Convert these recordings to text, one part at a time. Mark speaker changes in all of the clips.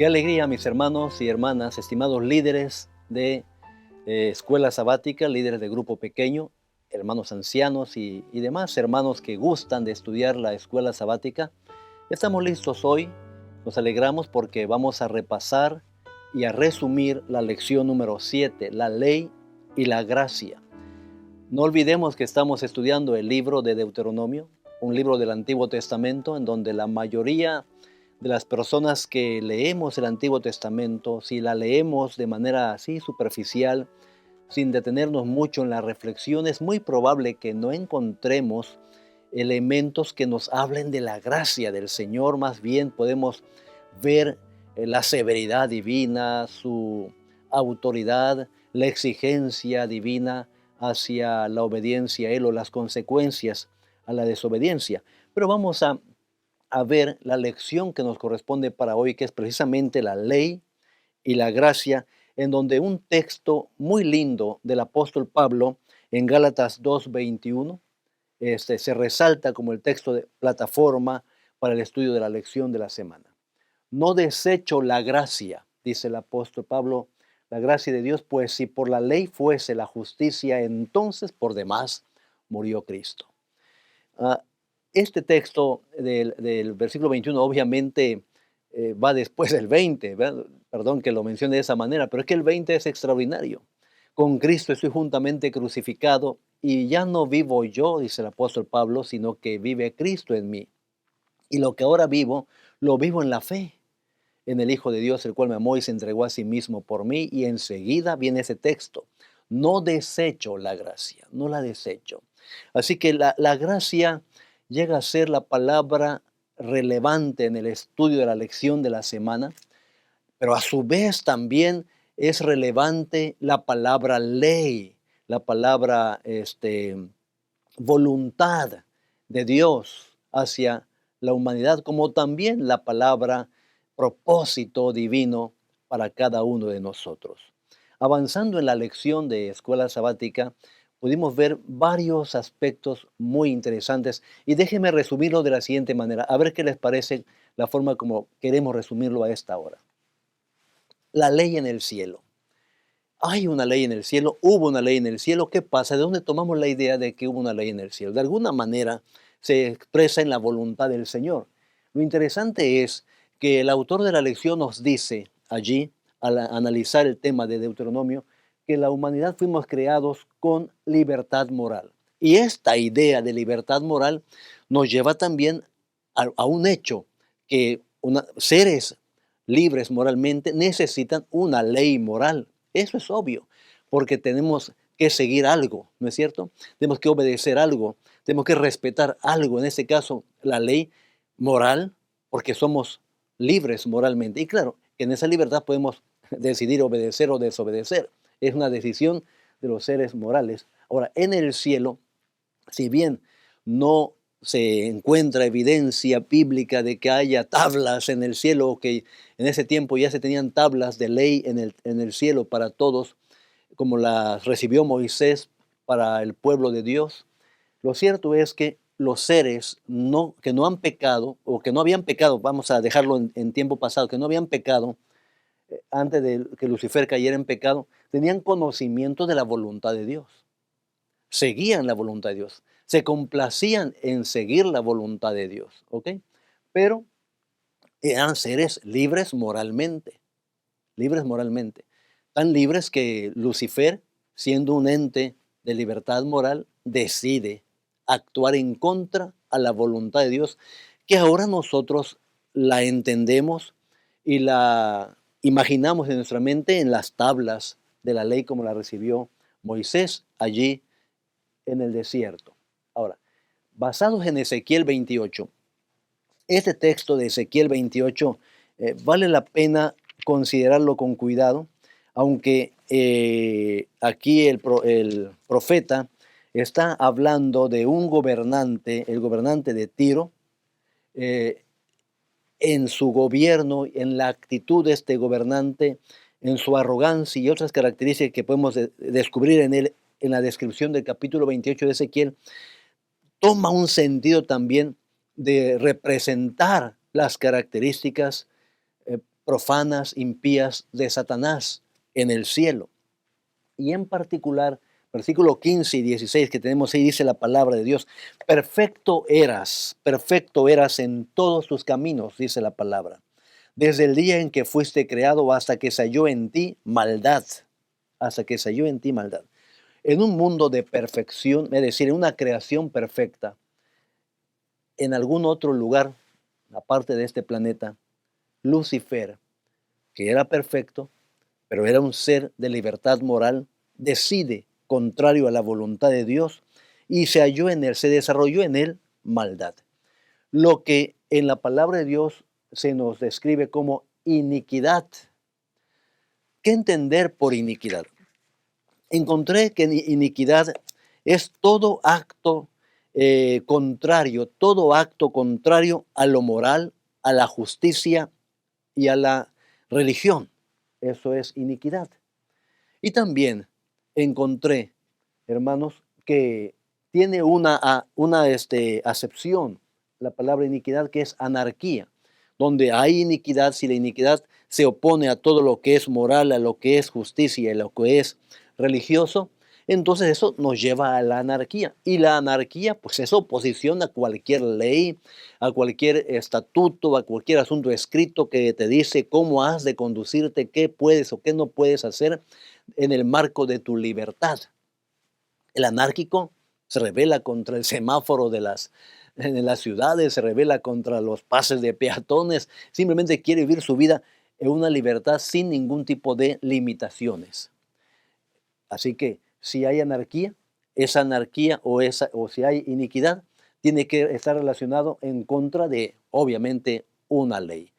Speaker 1: Qué alegría, mis hermanos y hermanas, estimados líderes de escuela sabática, líderes de grupo pequeño, hermanos ancianos y demás hermanos que gustan de estudiar la escuela sabática. Estamos listos hoy, nos alegramos porque vamos a repasar y a resumir la lección número 7, la ley y la gracia. No olvidemos que estamos estudiando el libro de Deuteronomio, un libro del Antiguo Testamento en donde la mayoría de las personas que leemos el Antiguo Testamento, si la leemos de manera así superficial, sin detenernos mucho en la reflexión, es muy probable que no encontremos elementos que nos hablen de la gracia del Señor. Más bien podemos ver la severidad divina, su autoridad, la exigencia divina hacia la obediencia a Él o las consecuencias a la desobediencia. Pero vamos a ver la lección que nos corresponde para hoy, que es precisamente la ley y la gracia, en donde un texto muy lindo del apóstol Pablo en Gálatas 2:21 se resalta como el texto de plataforma para el estudio de la lección de la semana. No desecho la gracia, dice el apóstol Pablo, la gracia de Dios, pues si por la ley fuese la justicia, entonces por demás murió Cristo. Ah, este texto del versículo 21 obviamente va después del 20, ¿verdad? Perdón que lo mencione de esa manera, pero es que el 20 es extraordinario. Con Cristo estoy juntamente crucificado y ya no vivo yo, dice el apóstol Pablo, sino que vive Cristo en mí. Y lo que ahora vivo, lo vivo en la fe, en el Hijo de Dios, el cual me amó y se entregó a sí mismo por mí. Y enseguida viene ese texto. No desecho la gracia, no la desecho. Así que la gracia llega a ser la palabra relevante en el estudio de la lección de la semana, pero a su vez también es relevante la palabra ley, la palabra voluntad de Dios hacia la humanidad, como también la palabra propósito divino para cada uno de nosotros. Avanzando en la lección de escuela sabática, pudimos ver varios aspectos muy interesantes y déjenme resumirlo de la siguiente manera, a ver qué les parece la forma como queremos resumirlo a esta hora. La ley en el cielo. Hay una ley en el cielo, hubo una ley en el cielo. ¿Qué pasa? ¿De dónde tomamos la idea de que hubo una ley en el cielo? De alguna manera se expresa en la voluntad del Señor. Lo interesante es que el autor de la lección nos dice allí, al analizar el tema de Deuteronomio, que la humanidad fuimos creados con libertad moral. Y esta idea de libertad moral nos lleva también a un hecho, que seres libres moralmente necesitan una ley moral. Eso es obvio, porque tenemos que seguir algo, ¿no es cierto? Tenemos que obedecer algo, tenemos que respetar algo, en este caso la ley moral, porque somos libres moralmente. Y claro, que en esa libertad podemos decidir obedecer o desobedecer. Es una decisión de los seres morales. Ahora, en el cielo, si bien no se encuentra evidencia bíblica de que haya tablas en el cielo, o que en ese tiempo ya se tenían tablas de ley en el cielo para todos, como las recibió Moisés para el pueblo de Dios. Lo cierto es que los seres que no han pecado, o que no habían pecado, vamos a dejarlo en tiempo pasado, que no habían pecado antes de que Lucifer cayera en pecado, tenían conocimiento de la voluntad de Dios, seguían la voluntad de Dios, se complacían en seguir la voluntad de Dios, ¿ok? Pero eran seres libres moralmente, tan libres que Lucifer, siendo un ente de libertad moral, decide actuar en contra a la voluntad de Dios, que ahora nosotros la entendemos y la imaginamos en nuestra mente en las tablas de la ley como la recibió Moisés allí en el desierto. Ahora, basados en Ezequiel 28, este texto de Ezequiel 28 vale la pena considerarlo con cuidado, aunque aquí el profeta está hablando de un gobernante, el gobernante de Tiro, eh, en su gobierno, en la actitud de este gobernante, en su arrogancia y otras características que podemos descubrir en él en la descripción del capítulo 28 de Ezequiel, toma un sentido también de representar las características profanas, impías de Satanás en el cielo. Y en particular, versículo 15 y 16 que tenemos ahí, dice la palabra de Dios: perfecto eras en todos tus caminos, dice la palabra, desde el día en que fuiste creado hasta que se halló en ti maldad, hasta que se halló en ti maldad. En un mundo de perfección, es decir, en una creación perfecta, en algún otro lugar, aparte de este planeta, Lucifer, que era perfecto, pero era un ser de libertad moral, decide contrario a la voluntad de Dios y se halló en él, se desarrolló en él maldad. Lo que en la palabra de Dios se nos describe como iniquidad. ¿Qué entender por iniquidad? Encontré que iniquidad es todo acto todo acto contrario a lo moral, a la justicia y a la religión. Eso es iniquidad. Y también encontré, hermanos, que tiene una acepción, la palabra iniquidad, que es anarquía, donde hay iniquidad, si la iniquidad se opone a todo lo que es moral, a lo que es justicia y a lo que es religioso, entonces eso nos lleva a la anarquía. Y la anarquía, pues es oposición a cualquier ley, a cualquier estatuto, a cualquier asunto escrito que te dice cómo has de conducirte, qué puedes o qué no puedes hacer en el marco de tu libertad. El anárquico se rebela contra el semáforo en las ciudades, se rebela contra los pases de peatones, simplemente quiere vivir su vida en una libertad sin ningún tipo de limitaciones. Así que si hay anarquía, esa anarquía o si hay iniquidad, tiene que estar relacionado en contra de, obviamente, una ley.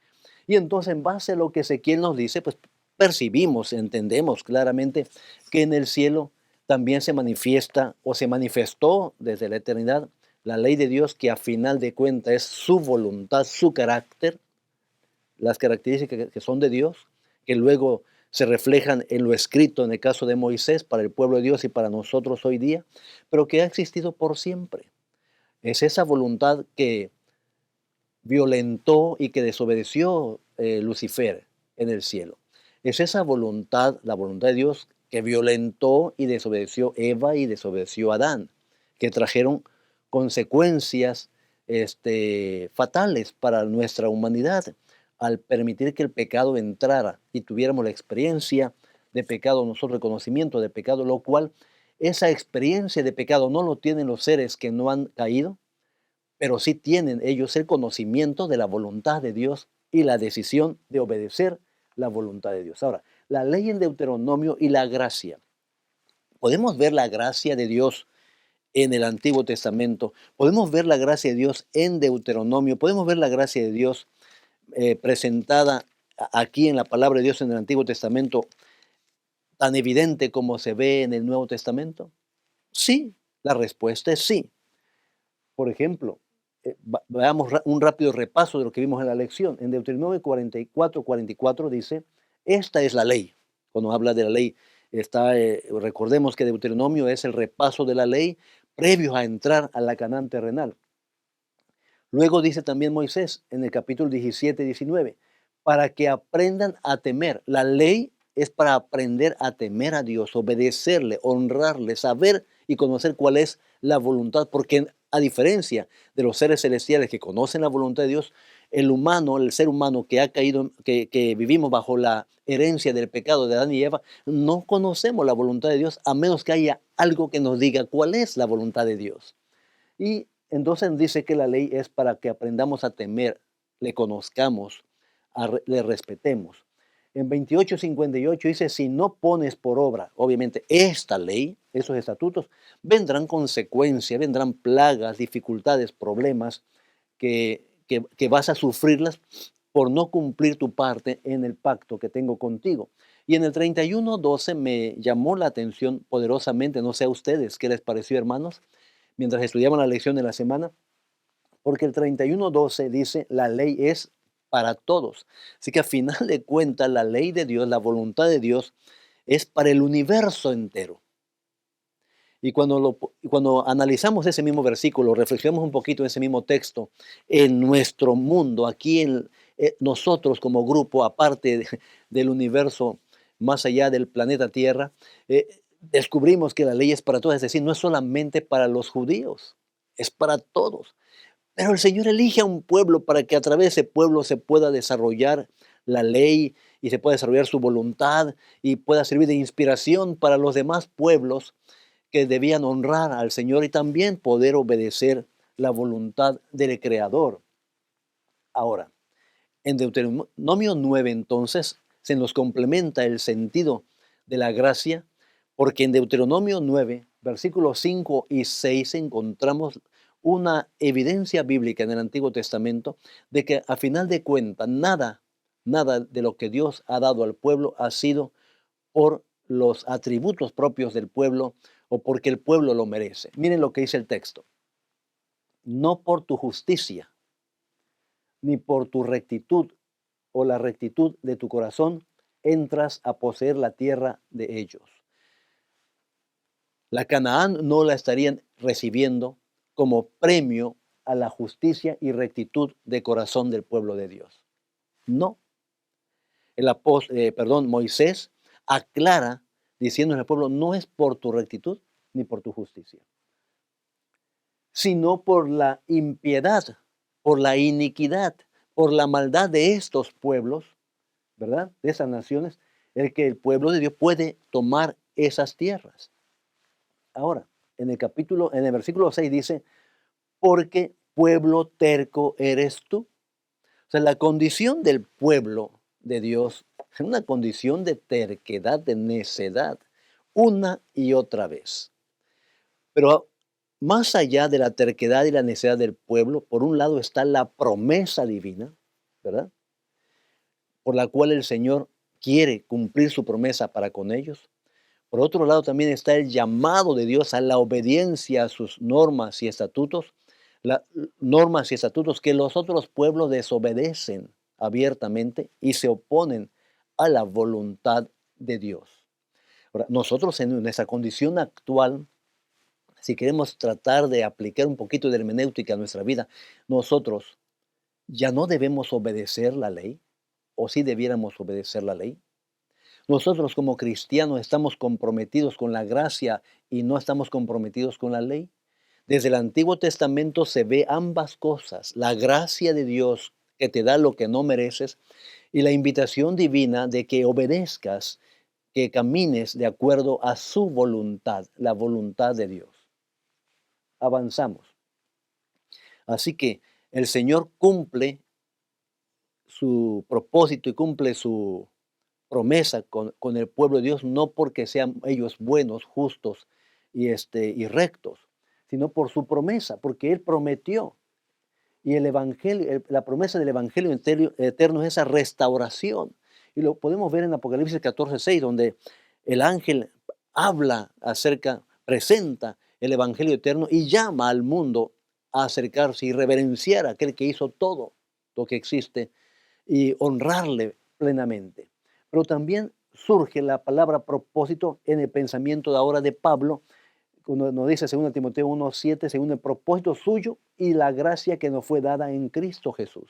Speaker 1: Y entonces, en base a lo que Ezequiel nos dice, pues percibimos, entendemos claramente que en el cielo también se manifiesta o se manifestó desde la eternidad la ley de Dios, que a final de cuentas es su voluntad, su carácter, las características que son de Dios, que luego se reflejan en lo escrito en el caso de Moisés para el pueblo de Dios y para nosotros hoy día, pero que ha existido por siempre. Es esa voluntad que violentó y que desobedeció Lucifer en el cielo. Es esa voluntad, la voluntad de Dios, que violentó y desobedeció Eva y desobedeció Adán, que trajeron consecuencias fatales para nuestra humanidad al permitir que el pecado entrara y tuviéramos la experiencia de pecado, nosotros el conocimiento de pecado, lo cual esa experiencia de pecado no lo tienen los seres que no han caído, pero sí tienen ellos el conocimiento de la voluntad de Dios y la decisión de obedecer la voluntad de Dios. Ahora, la ley en Deuteronomio y la gracia. Podemos ver la gracia de Dios en el Antiguo Testamento, podemos ver la gracia de Dios en Deuteronomio, podemos ver la gracia de Dios presentada aquí en la palabra de Dios en el Antiguo Testamento, tan evidente como se ve en el Nuevo Testamento. Sí, la respuesta es sí. Por ejemplo, veamos un rápido repaso de lo que vimos en la lección. En Deuteronomio 44 dice: esta es la ley. Cuando habla de la ley, recordemos que Deuteronomio es el repaso de la ley previo a entrar a la Canaán terrenal. Luego dice también Moisés en el capítulo 17-19, para que aprendan a temer. La ley es para aprender a temer a Dios, obedecerle, honrarle, saber y conocer cuál es la voluntad, porque a diferencia de los seres celestiales que conocen la voluntad de Dios, el humano, el ser humano que ha caído, que vivimos bajo la herencia del pecado de Adán y Eva, no conocemos la voluntad de Dios a menos que haya algo que nos diga cuál es la voluntad de Dios. Y entonces dice que la ley es para que aprendamos a temer, le conozcamos, le respetemos. En 28:58 dice: si no pones por obra, obviamente, esta ley, esos estatutos, vendrán consecuencias, vendrán plagas, dificultades, problemas que vas a sufrirlas por no cumplir tu parte en el pacto que tengo contigo. Y en el 31:12 me llamó la atención poderosamente, no sé a ustedes, ¿qué les pareció, hermanos? Mientras estudiamos la lección de la semana, porque el 31:12 dice: la ley es para todos. Así que a final de cuentas, la ley de Dios, la voluntad de Dios, es para el universo entero. Y cuando analizamos ese mismo versículo, reflexionamos un poquito en ese mismo texto, en nuestro mundo, aquí en nosotros como grupo, aparte del universo, más allá del planeta Tierra, descubrimos que la ley es para todos, es decir, no es solamente para los judíos, es para todos. Pero el Señor elige a un pueblo para que a través de ese pueblo se pueda desarrollar la ley y se pueda desarrollar su voluntad y pueda servir de inspiración para los demás pueblos que debían honrar al Señor y también poder obedecer la voluntad del Creador. Ahora, en Deuteronomio 9 entonces se nos complementa el sentido de la gracia, porque en Deuteronomio 9, versículos 5 y 6 encontramos una evidencia bíblica en el Antiguo Testamento de que a final de cuentas nada de lo que Dios ha dado al pueblo ha sido por los atributos propios del pueblo o porque el pueblo lo merece. Miren lo que dice el texto. No por tu justicia, ni por tu rectitud o la rectitud de tu corazón, entras a poseer la tierra de ellos. La Canaán no la estarían recibiendo como premio a la justicia y rectitud de corazón del pueblo de Dios. No. Moisés aclara diciendo al pueblo, no es por tu rectitud ni por tu justicia, sino por la impiedad, por la iniquidad, por la maldad de estos pueblos, ¿verdad? De esas naciones, el que el pueblo de Dios puede tomar esas tierras. Ahora, en el versículo 6 dice, porque pueblo terco eres tú. O sea, la condición del pueblo de Dios es una condición de terquedad, de necedad, una y otra vez. Pero más allá de la terquedad y la necedad del pueblo, por un lado está la promesa divina, ¿verdad? Por la cual el Señor quiere cumplir su promesa para con ellos. Por otro lado también está el llamado de Dios a la obediencia a sus normas y estatutos, normas y estatutos que los otros pueblos desobedecen abiertamente y se oponen a la voluntad de Dios. Ahora, nosotros en nuestra condición actual, si queremos tratar de aplicar un poquito de hermenéutica a nuestra vida, nosotros ya no debemos obedecer la ley, o sí debiéramos obedecer la ley. Nosotros como cristianos estamos comprometidos con la gracia y no estamos comprometidos con la ley. Desde el Antiguo Testamento se ve ambas cosas, la gracia de Dios que te da lo que no mereces y la invitación divina de que obedezcas, que camines de acuerdo a su voluntad, la voluntad de Dios. Avanzamos. Así que el Señor cumple su propósito y cumple su promesa con el pueblo de Dios, no porque sean ellos buenos, justos y rectos, sino por su promesa, porque Él prometió. Y el evangelio, la promesa del evangelio eterno es esa restauración. Y lo podemos ver en Apocalipsis 14:6, donde el ángel habla presenta el evangelio eterno y llama al mundo a acercarse y reverenciar a aquel que hizo todo lo que existe y honrarle plenamente. Pero también surge la palabra propósito en el pensamiento de ahora de Pablo, cuando nos dice 2 Timoteo 1:7, según el propósito suyo y la gracia que nos fue dada en Cristo Jesús.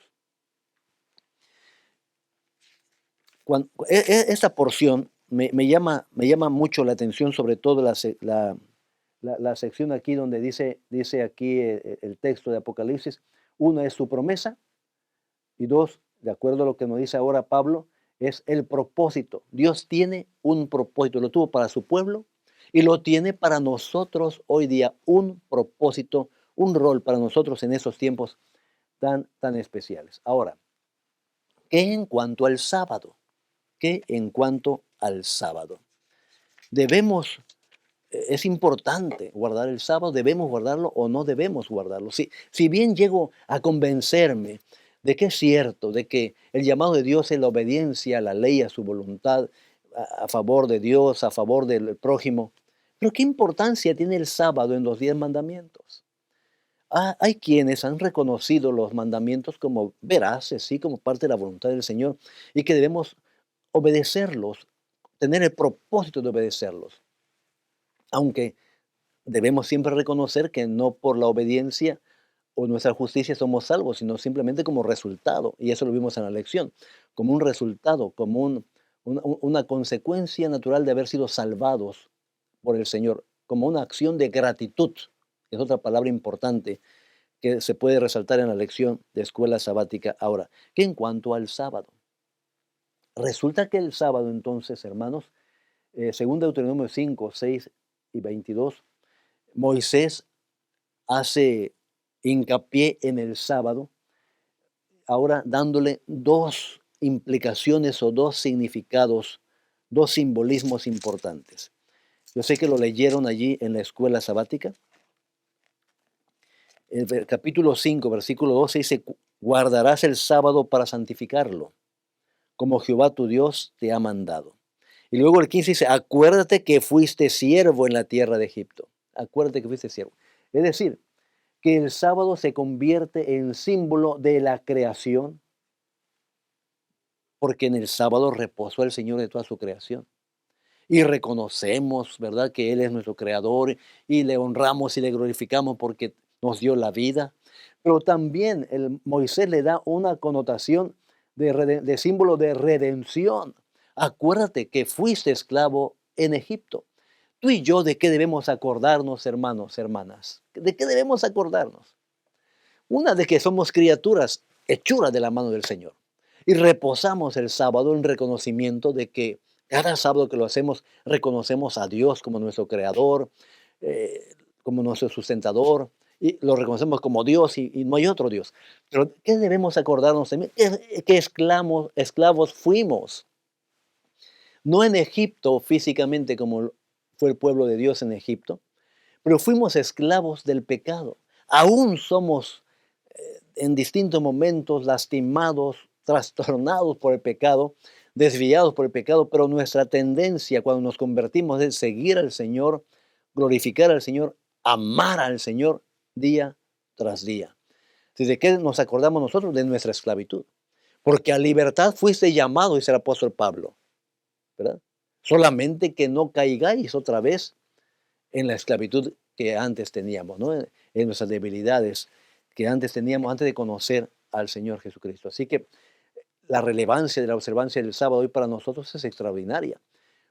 Speaker 1: Esta porción me llama mucho la atención, sobre todo la sección aquí donde dice aquí el texto de Apocalipsis. Uno es su promesa y dos, de acuerdo a lo que nos dice ahora Pablo, es el propósito. Dios tiene un propósito, lo tuvo para su pueblo y lo tiene para nosotros hoy día, un propósito, un rol para nosotros en esos tiempos tan especiales. Ahora, ¿qué en cuanto al sábado? ¿Qué en cuanto al sábado? Es importante guardar el sábado, ¿debemos guardarlo o no debemos guardarlo? Si bien llego a convencerme de que es cierto, de que el llamado de Dios es la obediencia a la ley, a su voluntad, a favor de Dios, a favor del prójimo, pero ¿qué importancia tiene el sábado en los 10 mandamientos? Hay quienes han reconocido los mandamientos como veraces, sí, como parte de la voluntad del Señor, y que debemos obedecerlos, tener el propósito de obedecerlos. Aunque debemos siempre reconocer que no por la obediencia o nuestra justicia somos salvos, sino simplemente como resultado. Y eso lo vimos en la lección, como un resultado, como una consecuencia natural de haber sido salvados por el Señor, como una acción de gratitud. Es otra palabra importante que se puede resaltar en la lección de escuela sabática. Ahora, que en cuanto al sábado, resulta que el sábado entonces, hermanos, según Deuteronomio 5, 6 y 22, Moisés hace hincapié en el sábado, ahora dándole dos implicaciones o dos significados, dos simbolismos importantes. Yo sé que lo leyeron allí en la escuela sabática. El capítulo 5, versículo 12 dice, guardarás el sábado para santificarlo, como Jehová tu Dios te ha mandado. Y luego el 15 dice, acuérdate que fuiste siervo en la tierra de Egipto. Acuérdate que fuiste siervo. Es decir, que el sábado se convierte en símbolo de la creación, porque en el sábado reposó el Señor de toda su creación. Y reconocemos, ¿verdad?, que Él es nuestro creador y le honramos y le glorificamos porque nos dio la vida. Pero también Moisés le da una connotación de símbolo de redención. Acuérdate que fuiste esclavo en Egipto. Tú y yo, ¿de qué debemos acordarnos, hermanos, hermanas? ¿De qué debemos acordarnos? Una, de que somos criaturas hechuras de la mano del Señor. Y reposamos el sábado en reconocimiento de que cada sábado que lo hacemos, reconocemos a Dios como nuestro creador, como nuestro sustentador, y lo reconocemos como Dios y no hay otro Dios. Pero ¿qué debemos acordarnos también? Que esclavos fuimos. No en Egipto físicamente como fue el pueblo de Dios en Egipto, pero fuimos esclavos del pecado. Aún somos en distintos momentos lastimados, trastornados por el pecado, desviados por el pecado, pero nuestra tendencia cuando nos convertimos es seguir al Señor, glorificar al Señor, amar al Señor día tras día. ¿De qué nos acordamos nosotros? De nuestra esclavitud. Porque a libertad fuiste llamado, dice el apóstol Pablo, ¿verdad? Solamente que no caigáis otra vez en la esclavitud que antes teníamos, ¿no? En nuestras debilidades que antes teníamos, antes de conocer al Señor Jesucristo. Así que la relevancia de la observancia del sábado hoy para nosotros es extraordinaria,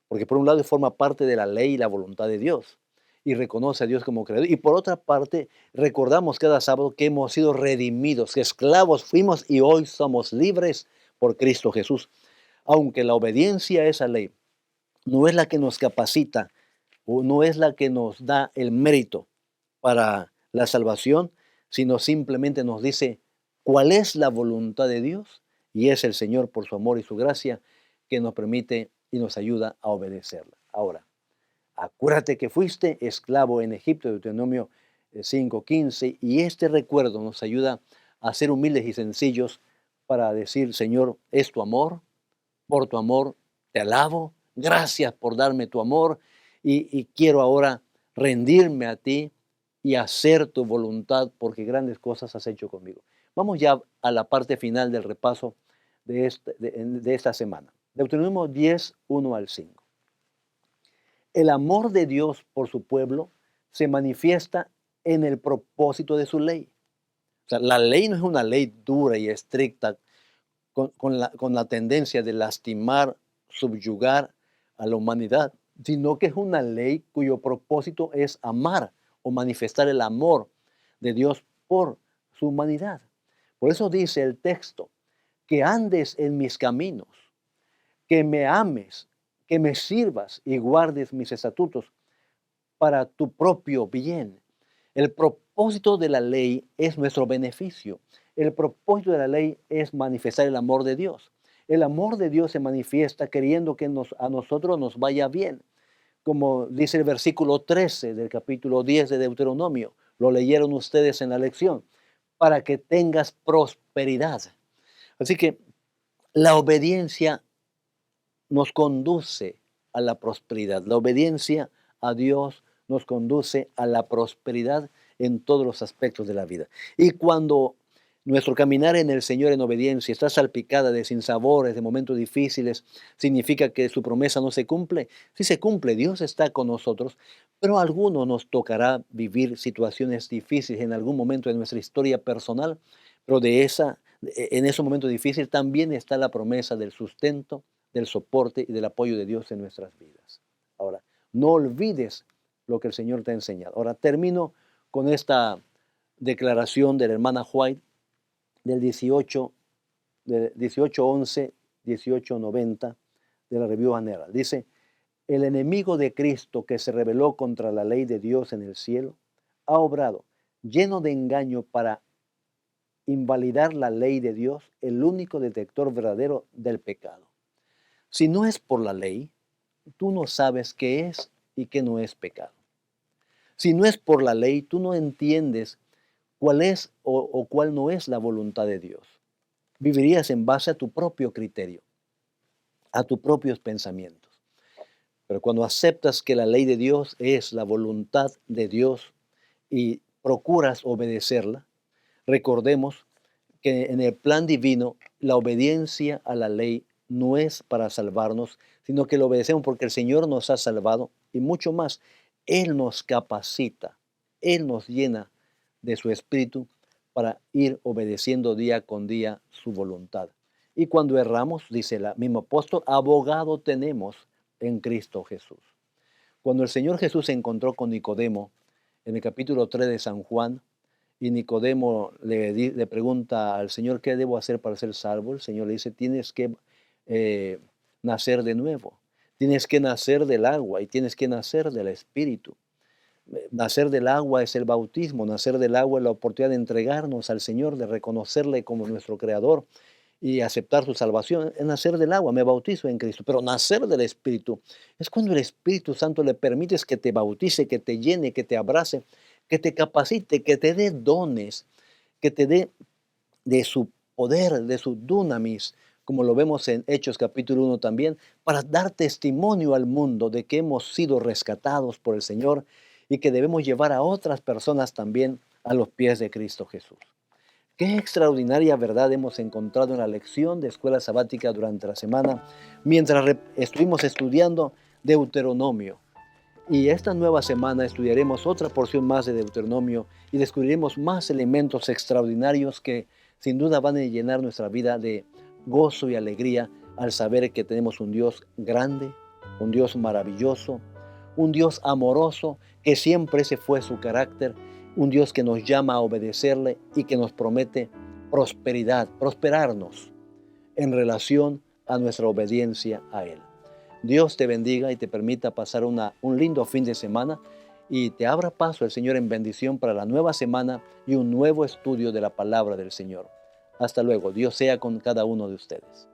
Speaker 1: porque por un lado forma parte de la ley y la voluntad de Dios, y reconoce a Dios como creador, y por otra parte recordamos cada sábado que hemos sido redimidos, que esclavos fuimos y hoy somos libres por Cristo Jesús. Aunque la obediencia a esa ley no es la que nos capacita o no es la que nos da el mérito para la salvación, sino simplemente nos dice cuál es la voluntad de Dios y es el Señor por su amor y su gracia que nos permite y nos ayuda a obedecerla. Ahora, acuérdate que fuiste esclavo en Egipto, Deuteronomio 5:15, y este recuerdo nos ayuda a ser humildes y sencillos para decir, Señor, es tu amor, por tu amor te alabo, gracias por darme tu amor y quiero ahora rendirme a ti y hacer tu voluntad porque grandes cosas has hecho conmigo. Vamos ya a la parte final del repaso de esta semana. Deuteronomio 10, 1 al 5. El amor de Dios por su pueblo se manifiesta en el propósito de su ley. O sea, la ley no es una ley dura y estricta con la tendencia de lastimar, subyugar a la humanidad, sino que es una ley cuyo propósito es amar o manifestar el amor de Dios por su humanidad. Por eso dice el texto, que andes en mis caminos, que me ames, que me sirvas y guardes mis estatutos para tu propio bien. El propósito de la ley es nuestro beneficio. El propósito de la ley es manifestar el amor de Dios. El amor de Dios se manifiesta queriendo que a nosotros nos vaya bien. Como dice el versículo 13 del capítulo 10 de Deuteronomio. Lo leyeron ustedes en la lección. Para que tengas prosperidad. Así que la obediencia nos conduce a la prosperidad. La obediencia a Dios nos conduce a la prosperidad en todos los aspectos de la vida. Y cuando Nuestro caminar en el Señor en obediencia está salpicada de sinsabores, de momentos difíciles. ¿Significa que su promesa no se cumple? Sí se cumple, Dios está con nosotros, pero a algunos nos tocará vivir situaciones difíciles en algún momento de nuestra historia personal, pero en esos momentos difíciles también está la promesa del sustento, del soporte y del apoyo de Dios en nuestras vidas. Ahora, no olvides lo que el Señor te ha enseñado. Ahora, termino con esta declaración de la hermana White del 1811-1890 de la Review General. Dice, el enemigo de Cristo que se rebeló contra la ley de Dios en el cielo ha obrado lleno de engaño para invalidar la ley de Dios, el único detector verdadero del pecado. Si no es por la ley, tú no sabes qué es y qué no es pecado. Si no es por la ley, tú no entiendes cuál es o cuál no es la voluntad de Dios. Vivirías en base a tu propio criterio, a tus propios pensamientos. Pero cuando aceptas que la ley de Dios es la voluntad de Dios y procuras obedecerla, recordemos que en el plan divino la obediencia a la ley no es para salvarnos, sino que lo obedecemos porque el Señor nos ha salvado y mucho más. Él nos capacita, Él nos llena de su espíritu para ir obedeciendo día con día su voluntad. Y cuando erramos, dice el mismo apóstol, abogado tenemos en Cristo Jesús. Cuando el Señor Jesús se encontró con Nicodemo en el capítulo 3 de San Juan, y Nicodemo le pregunta al Señor, ¿qué debo hacer para ser salvo? El Señor le dice, tienes que eh, nacer de nuevo, tienes que nacer del agua y tienes que nacer del Espíritu. Nacer del agua es el bautismo, nacer del agua es la oportunidad de entregarnos al Señor, de reconocerle como nuestro Creador y aceptar su salvación. Es nacer del agua, me bautizo en Cristo, pero nacer del Espíritu es cuando el Espíritu Santo le permites que te bautice, que te llene, que te abrace, que te capacite, que te dé dones, que te dé de su poder, de su dunamis, como lo vemos en Hechos capítulo 1 también, para dar testimonio al mundo de que hemos sido rescatados por el Señor y que debemos llevar a otras personas también a los pies de Cristo Jesús. Qué extraordinaria verdad hemos encontrado en la lección de escuela sabática durante la semana, mientras estuvimos estudiando Deuteronomio. Y esta nueva semana estudiaremos otra porción más de Deuteronomio y descubriremos más elementos extraordinarios que sin duda van a llenar nuestra vida de gozo y alegría al saber que tenemos un Dios grande, un Dios maravilloso, un Dios amoroso, que siempre ese fue su carácter, un Dios que nos llama a obedecerle y que nos promete prosperidad, prosperarnos en relación a nuestra obediencia a Él. Dios te bendiga y te permita pasar un lindo fin de semana y te abra paso el Señor en bendición para la nueva semana y un nuevo estudio de la palabra del Señor. Hasta luego. Dios sea con cada uno de ustedes.